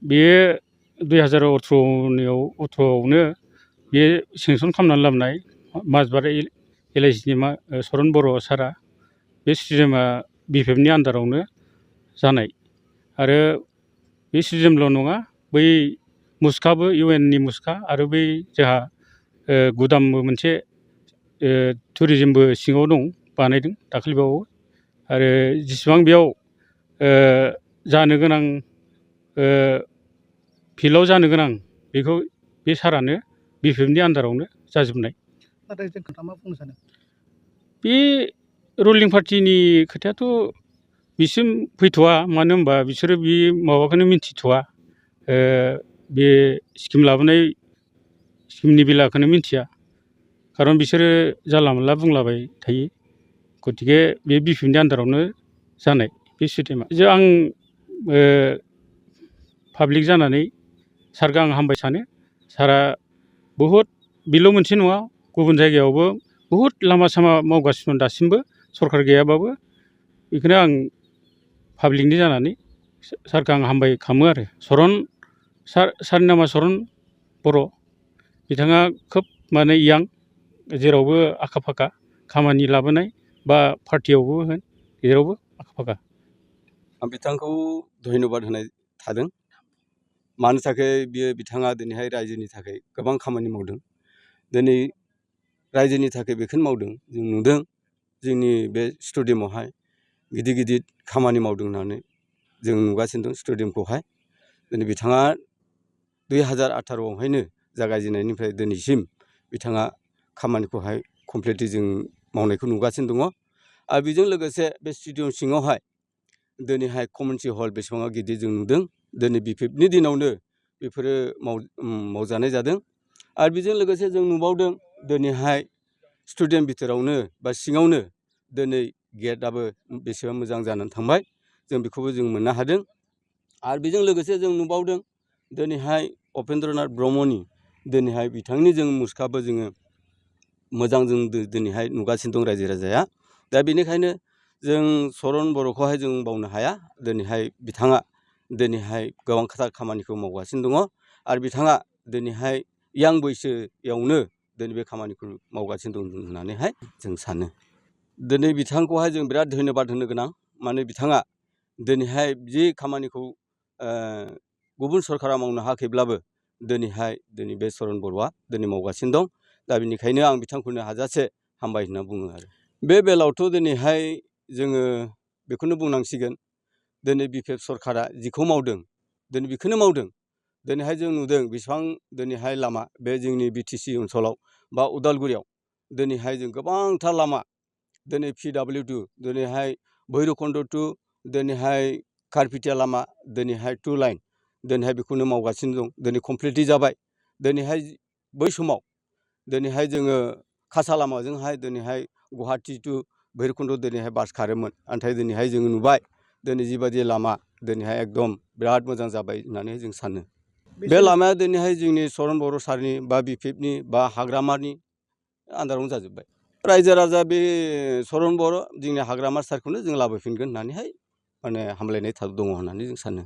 बेयो 2018आवनो बे सेंसन खालामनानै लाबोनाय माजबार LIC नि सरन बर' सारा बे स्टेडियामा BPF नि आन्दारावनो जानाय आरो बे स्टेडियामल' नङा बै मुसखाबो UN नि मुसखा आरो बै जोंहा गुदामबो मोनसे टुरिजिमबो सिङाव दं बानायदों दाखालिबावो आरो जेसेबां बेयाव जानो गोनां फिल्डआव जानो गोनां बेखौ बे सारानो BPF नि आन्दारावनो जाजोबनाय। नाथाय जों खोथा मा बुंनो सानो बे रुलिं पार्टिनि खोथायाथ' बिसिम फैथ'वा मानो होनबा बिसोरो बे माबाखौनो मिन्थिथ'वा बे स्किम लाबोनाय स्किमनि बेलाखौनो मिन्थिया खारन बिसोरो जानला मोनला बुंलाबाय थायो गतिके बे BPF नि आन्दारावनो जानाय बे स्टेडियामा आं पाब्लिक जानानै सारखौ आं हामबाय सानो सारा बहुद बेल' मोनसे नङा गुबुन जायगायावबो बहुद लामा सामा मावगासिनो दं दासिमबो सरखार गैयाबाबो बेखौनो आं पाब्लिकनि जानानै सारखौ आं हामबाय खालामो आरो सारनि नामा सरन बर' बिथाङा खोब माने यां जेरावबो आखा फाखा खामानि लाबोनाय बा पार्टियावबो होन जेरावबो आखा फाखा। आं बिथांखौ धन्यबाद होनाय थादों मानो थाखाय बिथाङा दिनैहाय रायजोनि थाखाय गोबां खामानि मावदों दिनै रायजोनि थाखाय बेखौनो मावदों जों नुदों जोंनि बे स्टेडियामावहाय गिदिर गिदिर खामानि मावदों होननानै जों नुगासिनो दं स्टेडियामखौहाय दिनै बिथाङा 2018आवहायनो जागायजेननायनिफ्राय दिनैसिम बिथाङा खामानिखौहाय कमप्लिटलि जों मावनायखौ नुगासिनो दङ आरो बेजों लोगोसे बे स्टेडियाम सिङावहाय दिनैहाय कमिउनिटि हल बेसेबां गिदिर जों नुदों दिनै BPF नि दिनावनो बेफोरो मावजानाय जादों आरो बेजों लोगोसे जों नुबावदों दिनैहाय स्टेडियाम भितरावनो बा सिङावनो दिनै गेटआबो बेसेबां मोजां जानानै थांबाय जों बेखौबो जों मोननो हादों आरो बेजों लोगोसे जों नुबावदों दिनैहाय उपेन्द्रनाथ ब्रह्मनि दिनैहाय बिथांनि जों मुसुखाबो जोङो मोजां जों दिनैहाय नुगासिनो दं रायजो राजाया दा बेनिखायनो जों सरन बर'खौहाय जों बावनो हाया दिनैहाय बिथाङा दिनैहाय गोबां खोथा खामानिखौ मावगासिनो दङ आरो बिथाङा दिनैहाय यां बैसोआवनो दिनै बे खामानिखौ मावगासिनो दं होननानैहाय जों सानो दिनै बिथांखौहाय जों बिराद धन्यबाद होनो गोनां माने बिथाङा दिनैहाय जि खामानिखौ गुबुन सरकारा मावनो हायाखैब्लाबो दिनैहाय बे सरन बर'आ दिनै मावगासिनो दं दा बेनिखायनो आं बिथांखौनो हाजासे हामबाय होनना बुङो आरो बे बेलायावथ' दिनैहाय जोङो बेखौनो बुंनांसिगोन दिनै BPF सरकारा जिखौ मावदों दिनै बेखौनो मावदों दिनैहाय जों नुदों बेसेबां दिनैहाय लामा बे जोंनि BTC ओनसोलाव बा उदालगुरियाव दिनैहाय जों गोबांथार लामा दिनै PW2 दिनैहाय भैरबकुन्द टु दिनैहाय खारपिटिया लामा दिनैहाय 2 लाइन दिनैहाय बेखौनो मावगासिनो दं दिनै कमप्लिटलि जाबाय दिनैहाय बै समाव दिनैहाय जोङो खासा लामाजोंहाय दिनैहाय गुवाहाटि टु भैरबकुन्द दिनैहाय बास खारोमोन नाथाय दिनैहाय जोङो नुबाय दिनै जिबायदि लामा दिनैहाय एकदम बिराद मोजां जाबाय होननानै जों सानो बे लामाया दिनैहाय जोंनि सरन बर' सारनि बा BPF नि बा हाग्रामानि आन्दारावनो जाजोब्बाय रायजो राजा बे सरन बर' जोंनि हाग्रामा सारखौनो जों लाबोफिनगोन होननानैहाय माने हामलायनाय दङ होननानै जों सानो।